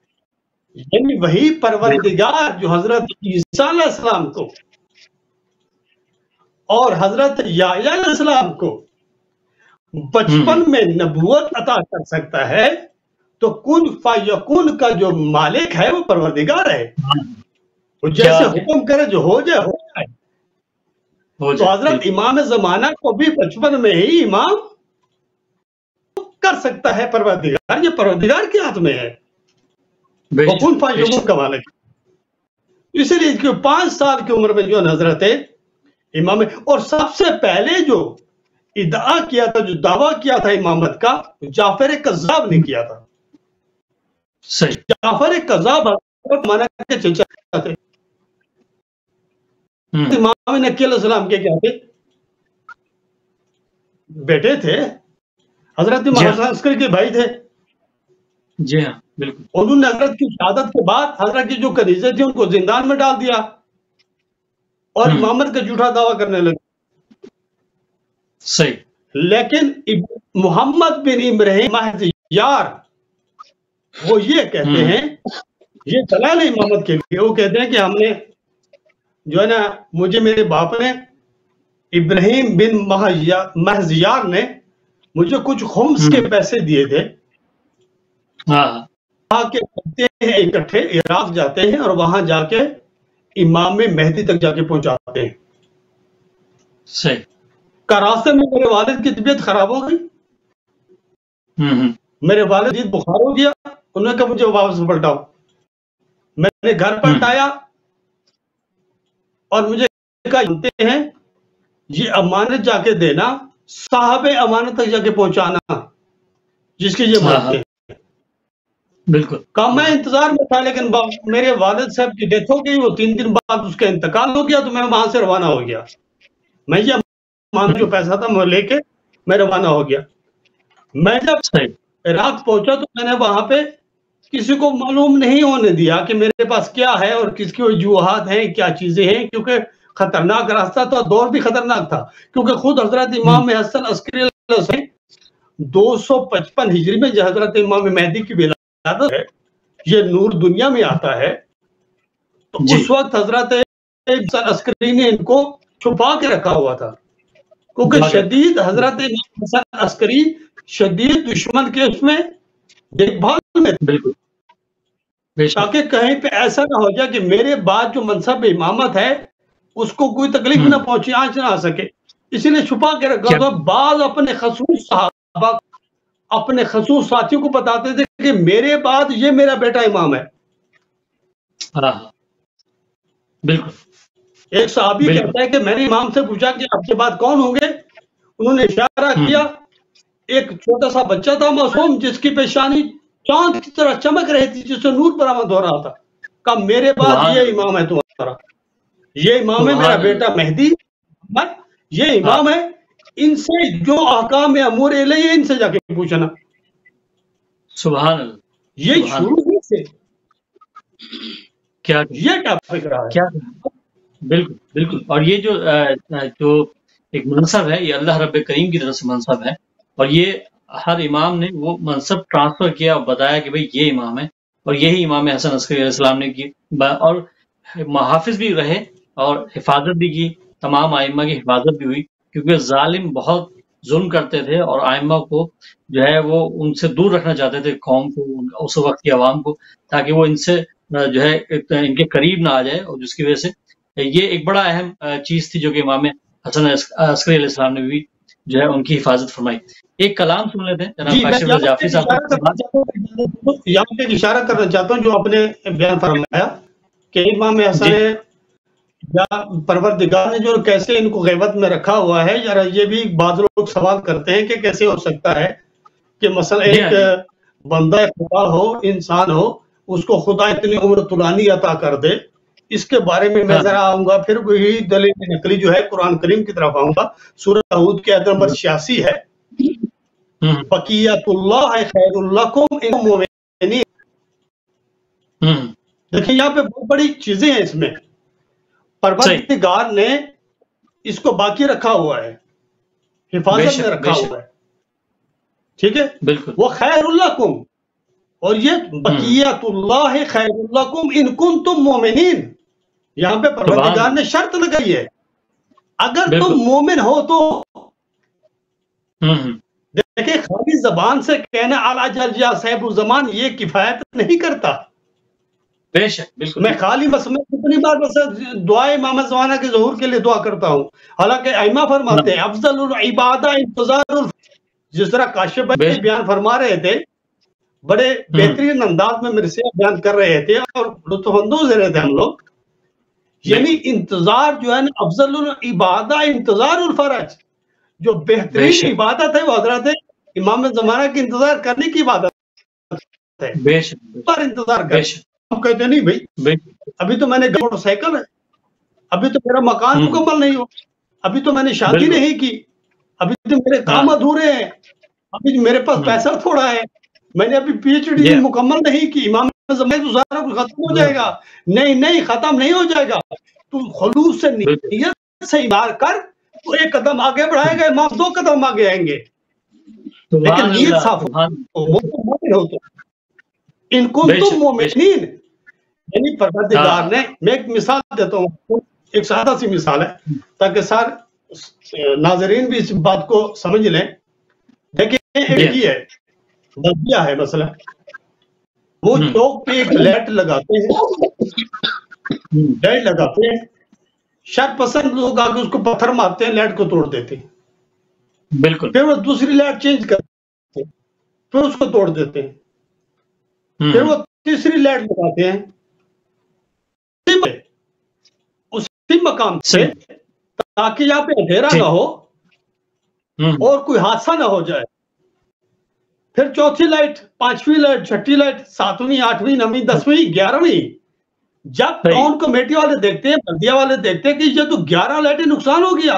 Speaker 4: یعنی وہی پروردگار جو حضرت عیسیٰ علیہ السلام کو اور حضرت یحییٰ علیہ السلام کو بچپن میں نبوت عطا کر سکتا ہے، تو کن فیکون کا جو مالک ہے وہ پروردگار ہے، وہ جیسے حکم کرے جو ہو جائے ہو جائے۔ تو حضرت امام زمانہ کو بھی بچپن میں ہی امام کر سکتا ہے پروردگار، یہ پروردگار کے ہاتھ میں ہے، وہ کن فیکون کا مالک ہے۔ اسی لیے کہ 5 سال کی عمر میں جو حضرت امام، اور سب سے پہلے جو ادعا کیا تھا، جو دعویٰ کیا تھا امامت کا، جعفر کذاب نے کیا تھا۔
Speaker 3: صحیح۔
Speaker 4: جعفر کذاب حضرت مانا کے چچا تھے، امام نقی علیہ السلام کے کیا تھے؟ بیٹے تھے، حضرت امام حسن عسکری کے بھائی تھے۔
Speaker 3: جی ہاں بالکل۔
Speaker 4: انہوں نے حضرت کی شہادت کے بعد حضرت کی جو کنیزیں تھیں ان کو زندان میں ڈال دیا اور امامت کا جھوٹا دعویٰ کرنے لگے۔
Speaker 3: صحیح۔
Speaker 4: لیکن محمد بن ابراہیم مہدیار وہ یہ کہتے ہیں، یہ دلائل امامت کے لیے، وہ کہتے ہیں کہ ہم نے جو ہے نا، مجھے میرے باپ نے ابراہیم بن مہدیار نے مجھے کچھ خمس کے پیسے دیے تھے، آ کے کرتے ہیں اکٹھے عراق جاتے ہیں اور وہاں جا کے امام مہدی تک جا کے پہنچاتے ہیں۔
Speaker 3: صحیح۔
Speaker 4: کا راستے میں میرے والد کی طبیعت خراب ہو گئی، میرے والد بخار ہو گیا، انہوں نے کہا مجھے واپس پلٹاؤ۔ میں نے گھر پلٹایا اور مجھے کہا جانتے ہیں یہ امانت جا کے دینا، صاحب امانت تک جا کے پہنچانا جس کی یہ مانتے ہیں۔
Speaker 3: بالکل۔
Speaker 4: کہا میں انتظار میں تھا، لیکن میرے والد صاحب کی ڈیتھ ہو گئی، وہ 3 دن بعد اس کا انتقال ہو گیا، تو میں وہاں سے روانہ ہو گیا۔ میں یہ جو پیسہ تھا میں لے کے میں روانہ ہو گیا۔ میں جب عراق پہنچا تو میں نے وہاں پہ کسی کو معلوم نہیں ہونے دیا کہ میرے پاس کیا ہے اور کس کی وجوہات ہیں، کیا چیزیں ہیں، کیونکہ خطرناک راستہ تھا، دور بھی خطرناک تھا، کیونکہ خود حضرت امام حسن عسکری علیہ السلام 255 ہجری میں جو حضرت امام مہدی کی ولادت ہے، یہ نور دنیا میں آتا ہے، تو اس وقت حضرت حسن عسکری نے ان کو چھپا کے رکھا ہوا تھا، کیونکہ شدید حضرت امام حسن عسکری شدید دشمن کے اس میں دیکھ بھال میں،
Speaker 3: بالکل،
Speaker 4: تاکہ کہیں پہ ایسا نہ ہو جائے کہ میرے بعد جو منصب امامت ہے اس کو کوئی تکلیف نہ پہنچے، آنچ نہ آ سکے، اسی لیے چھپا کے رکھا تھا۔ بعض اپنے خصوص صحابہ اپنے خصوص ساتھیوں کو بتاتے تھے کہ میرے بعد یہ میرا بیٹا امام ہے۔
Speaker 3: بالکل۔
Speaker 4: ایک صحابی کہتا ہے کہ میں نے امام سے پوچھا کہ آپ کے بعد کون ہوں گے؟ انہوں نے اشارہ کیا، ایک چھوٹا سا بچہ تھا معصوم جس کی پیشانی چاند کی طرح چمک رہی تھی، جس سے نور برآمد ہو رہا تھا، کہا میرے بعد یہ امام ہے تمہارا، یہ امام ہے میرا بیٹا مہدی، یہ امام ہے، ان سے جو احکام امور الیہ ان سے جا کے پوچھنا۔
Speaker 3: سبحان اللہ۔
Speaker 4: یہ شروع سے
Speaker 3: کیا
Speaker 4: فکر رہا ہے۔
Speaker 3: بالکل بالکل۔ اور یہ جو ایک منصب ہے، یہ اللہ رب کریم کی طرف سے منصب ہے، اور یہ ہر امام نے وہ منصب ٹرانسفر کیا اور بتایا کہ بھئی یہ امام ہے، اور یہی امام حسن عسکری علیہ السلام نے کی، اور محافظ بھی رہے اور حفاظت بھی کی، تمام ائمہ کی حفاظت بھی ہوئی، کیونکہ ظالم بہت ظلم کرتے تھے اور ائمہ کو جو ہے وہ ان سے دور رکھنا چاہتے تھے، قوم کو، اس وقت کی عوام کو، تاکہ وہ ان سے جو ہے ان کے قریب نہ آ جائے، اور جس کی وجہ سے یہ ایک بڑا اہم چیز تھی جو کہ امام حسن عسکری علیہ السلام نے بھی جو ہے ان کی حفاظت فرمائی۔ ایک کلام سن لیتے ہیں جناب کاشف رضا جعفری صاحب۔
Speaker 4: یہاں پہ اشارہ کرنا چاہتا ہوں جو آپ نے بیان فرمایا کہ امام حسن یا پروردگار نے جو کیسے ان کو غیبت میں رکھا ہوا ہے، یار یہ بھی بعض لوگ سوال کرتے ہیں کہ کیسے ہو سکتا ہے کہ مثلا ایک بندہ خدا ہو، انسان ہو، اس کو خدا اتنی عمر طولانی عطا کر دے۔ اس کے بارے میں ذرا آؤں گا، پھر وہی دلیل نقلی جو ہے قرآن کریم کی طرف آؤں گا۔ سورہ ہود کے آیت نمبر 86 ہے، بقیت اللہ خیر لکم ان مومنین۔ دیکھیں یہاں پہ بہت بڑی چیزیں ہیں اس میں، پروردگار نے اس کو باقی رکھا ہوا ہے، حفاظت میں رکھا ہوا ہے، ٹھیک ہے؟
Speaker 3: بالکل
Speaker 4: وہ خیر لکم، اور یہ بقیت اللہ خیر لکم ان کنتم مومنین، یہاں پہ پروردگار نے شرط لگائی ہے اگر تم مومن ہو تو۔ دیکھیں خالی زبان سے کہنا اعلیٰ جل جا صاحب الزمان یہ کفایت نہیں کرتا۔
Speaker 3: بے شک بالکل،
Speaker 4: میں خالی بس میں کتنی بار بس دعا امام زمانہ کے ظہور کے لیے دعا کرتا ہوں، حالانکہ ائمہ فرماتے ہیں افضل العبادہ انتظار جس طرح کاشف بھائی بیان فرما رہے تھے، بڑے بہترین انداز میں میرے سے بیان کر رہے تھے اور لطف اندوز رہے تھے ہم لوگ، یعنی انتظار جو ہے نا افضل العبادہ انتظار الفرج، جو بہترین عبادت ہے وہ حضرت امام زمانہ کی انتظار کرنے کی عبادت ہے، پر انتظار کر۔ ہم کہتے ہیں نہیں بھائی ابھی تو میں نے موٹر سائیکل ہے، ابھی تو میرا مکان مکمل نہیں ہو، ابھی تو میں نے شادی نہیں کی، ابھی تو میرے کام ادھورے ہیں، ابھی میرے پاس پیسہ تھوڑا ہے، میں نے ابھی پی ایچ ڈی مکمل نہیں کی، امام زمانہ تو سارا کچھ ختم ہو جائے گا۔ نہیں ختم نہیں ہو جائے گا، تم خلوص سے نیت سے انکار کر تو ایک قدم آگے بڑھائے گا، امام 2 قدم آگے آئیں گے، لیکن نیت صاف ہو تو ان کنتم مومنین، یعنی پروردگار نے، میں ایک مثال دیتا ہوں، ایک سادہ سی مثال ہے تاکہ سارے ناظرین بھی اس بات کو سمجھ لیں۔ دیکھیں ایک ہی ہے بلدیہ ہے مثلا، وہ چوک پہ ایک لائٹ لگاتے ہیں، شاید پسند لوگ آگے اس کو پتھر مارتے ہیں، لائٹ کو توڑ دیتے ہیں، بالکل، پھر وہ دوسری لائٹ چینج کرتے ہیں، پھر اس کو توڑ دیتے ہیں، پھر وہ تیسری لائٹ لگاتے ہیں اسی مقام سے تاکہ یہاں پہ اندھیرا نہ ہو اور کوئی حادثہ نہ ہو جائے، پھر چوتھی لائٹ، پانچویں لائٹ، چھٹی لائٹ، 7ویں، 8ویں، 9ویں، 10ویں، 11ویں، جب ٹاؤن کمیٹی والے دیکھتے ہیں، بلدیہ والے دیکھتے ہیں کہ یہ تو 11 لائٹیں نقصان ہو گیا،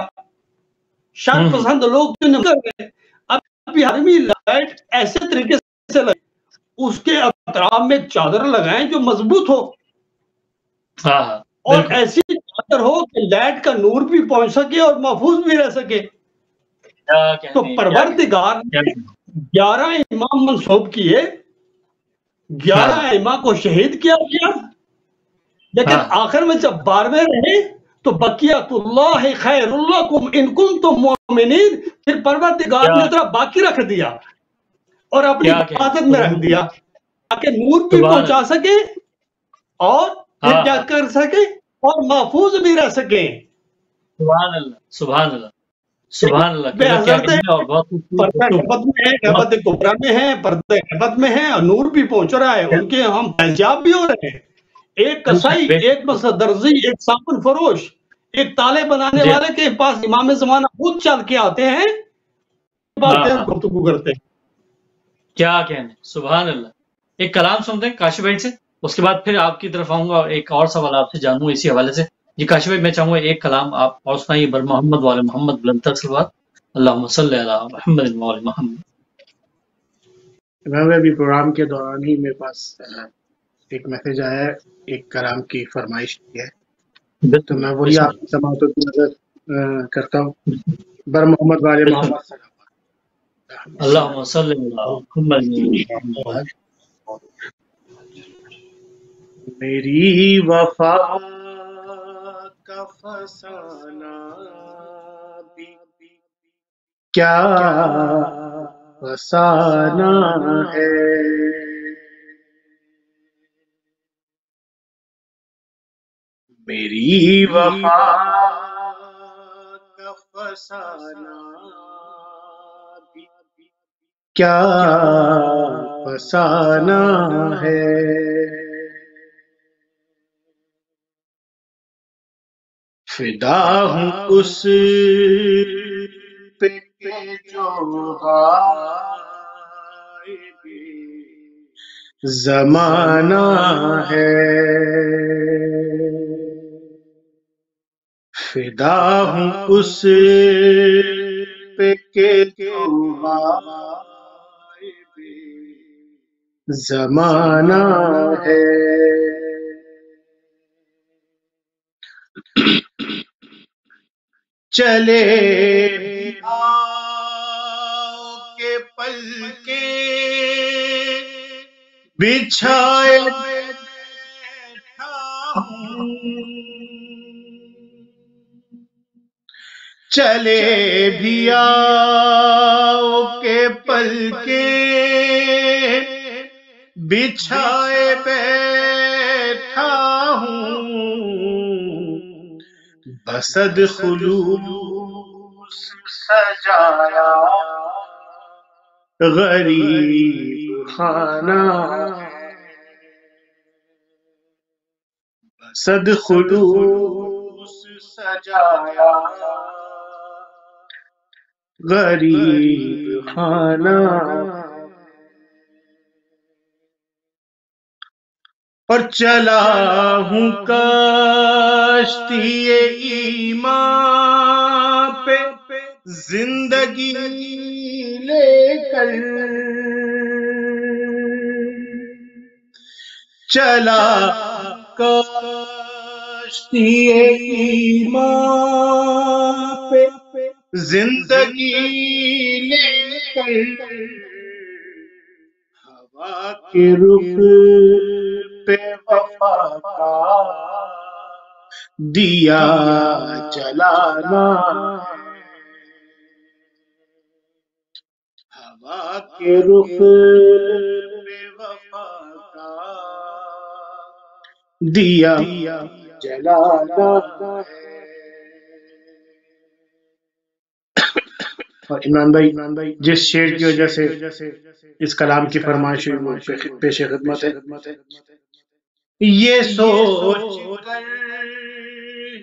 Speaker 4: شرط پسند لوگ تو نہیں کر گئے، اب 11ویں لائٹ ایسے طریقے سے لگے اس کے اطراف میں چادر لگائیں جو مضبوط ہو اور ایسی چادر ہو کہ لائٹ کا نور بھی پہنچ سکے اور محفوظ بھی رہ سکے۔ تو پروردگار نے 11 امام منصوب کیے، 11 امام کو شہید کیا گیا، لیکن آخر میں جب 12ویں رہے تو بقیت اللہ خیر لکم ان کنتم مومنین، پھر پروردگار نے اتنا باقی رکھ دیا اور اپنی حفاظت میں رکھ دیا تاکہ نور بھی پہنچا سکے اور پھر کیا کر سکے اور محفوظ بھی رہ سکے۔
Speaker 3: سبحان اللہ، سبحان اللہ، سبحان اللہ،
Speaker 4: پردہ غیبت میں ہے، غیبت کبریٰ میں ہے، پردہ غیبت میں ہے اور نور بھی پہنچ رہا ہے، ان کے ہم پہچاب بھی ہو رہے ہیں۔ ایک کسائی، ایک درزی، ایک صابن فروش، ایک تالے بنانے والے کے پاس امام زمانہ خود چل کے آتے ہیں، گفتگو کرتے ہیں۔
Speaker 3: کیا کہنے، سبحان اللہ۔ ایک کلام سنتے ہیں کاشف بھائی سے، اس کے بعد پھر آپ کی طرف آؤں گا اور ایک اور سوال آپ سے جانوں اسی حوالے سے۔ جی کاشف بھائی میں چاہوں گا ایک کلام آپ اور سنائیے، بر محمد وعلی محمد بلندر صلوات، اللہم صلی علی محمد وعلی محمد۔
Speaker 2: میں ابھی پروگرام کے دوران ہی میرے پاس ایک میسج آیا ہے، ایک کلام کی فرمائش کی ہے، تو میں وہی آپ کی سماعتوں کی نظر کرتا ہوں۔ بر محمد وعلی محمد صلوات،
Speaker 3: اللہم صلی علی محمد۔
Speaker 2: میری وفا کا فسانہ بھی کیا فسانہ ہے، میری وفا کا فسانہ بھی کیا فسانہ ہے، فدا ہوں اس پہ جو غائب زمانہ ہے، فدا ہوں اس پہ جو غائب زمانہ ہے۔ چلے آؤ کے پل کے بچھائے بیٹھا ہوں، چلے بھی آؤ کے پل کے بچھائے بیٹھا ہوں، بسد خلوص سجایا غریب خانہ، بسد خلوص سجایا غریب خانہ، اور چلا ہوں کشتی ایمان پہ زندگی لے کر، چلا کشتی ایمان پہ زندگی لے کر، ہوا کے رخ پہ وفا کا دیا جلانا، ہوا کے رخ پہ وفا کا دیا جلانا۔ اور عمران بھائی جس شعر کی وجہ سے اس کلام کی فرمائش ہوئی وہ پیش خدمت ہے۔ یہ سوچ کر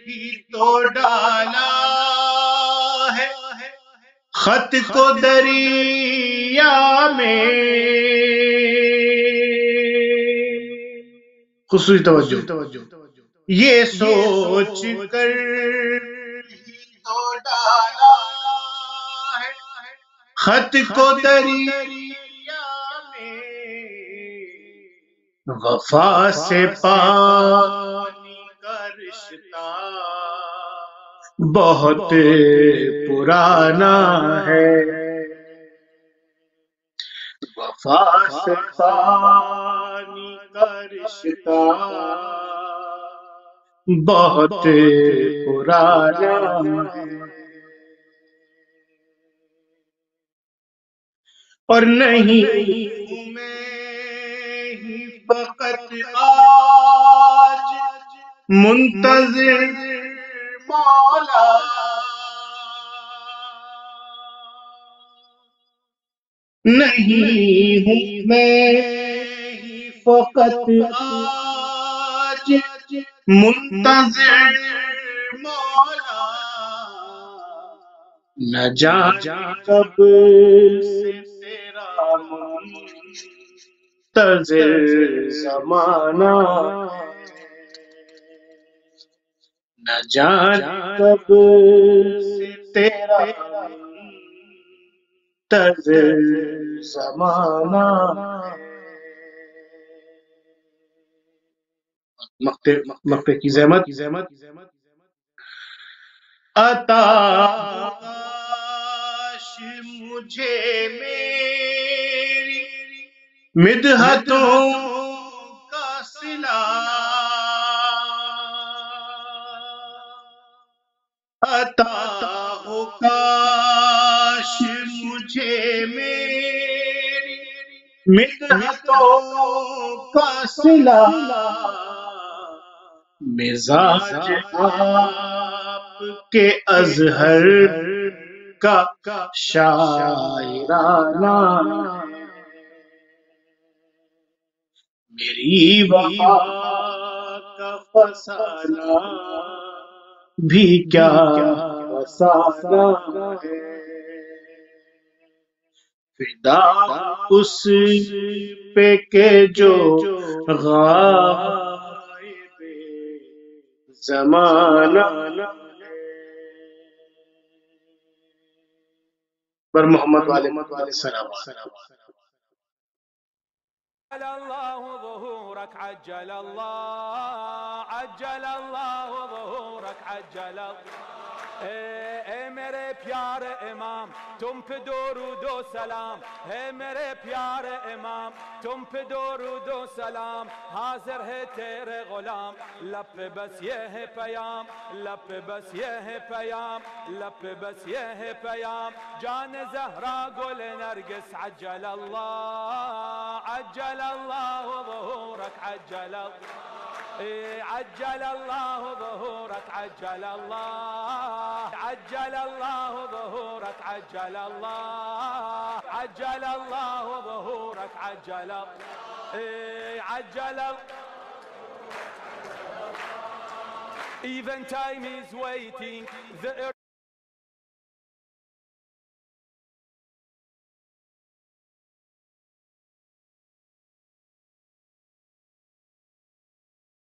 Speaker 2: ہی تو ڈالا ہے خط کو دریا میں، خصوصی توجہ، یہ سوچ کر ہی تو ڈالا ہے خط کو دریا میں، وفا سے پانی کا رشتہ بہت پرانا ہے، وفا سے پانی کا رشتہ بہت پرانا ہے، اور نہیں ہوں میں ہی فقط آج منتظر مولا، نہیں ہوں میں ہی فقط آج منتظر مولا، نہ جان کب سے تیرا منتظر زمانہ، نہ جان کب سے تیرا منتظر زمانہ۔ مقطع کی زحمت عطا کاش مجھے میری مدحتوں کا صلہ، عطا ہو کاش مجھے میری مدحتوں کا صلہ، مزاج آپ کے اظہر کا شاعرانہ، میری وفا کا فسانہ بھی کیا فسانہ ہے، فدا اس پہ کہ جو غائب زمانہ پر محمد علیہ السلام۔
Speaker 1: عجل الله ظهورك، عجل الله، عجل الله ظهورك، عجل الله اے میرے پیارے امام تم پہ درود و سلام، ہے میرے پیارے امام تم پہ درود و سلام، حاضر ہے تیرے غلام، لب پہ بس یہ ہے پیام، لب پہ بس یہ ہے پیام، لب پہ بس یہ ہے پیام، جان زہرا گل نرگس عجل اللہ، عجل اللہ ظہورک، عجل اللہ، عجل الله ظهورك، عجل الله، عجل الله ظهورك، عجل الله، عجل الله ظهورك، عجل، عجل. Even time is waiting.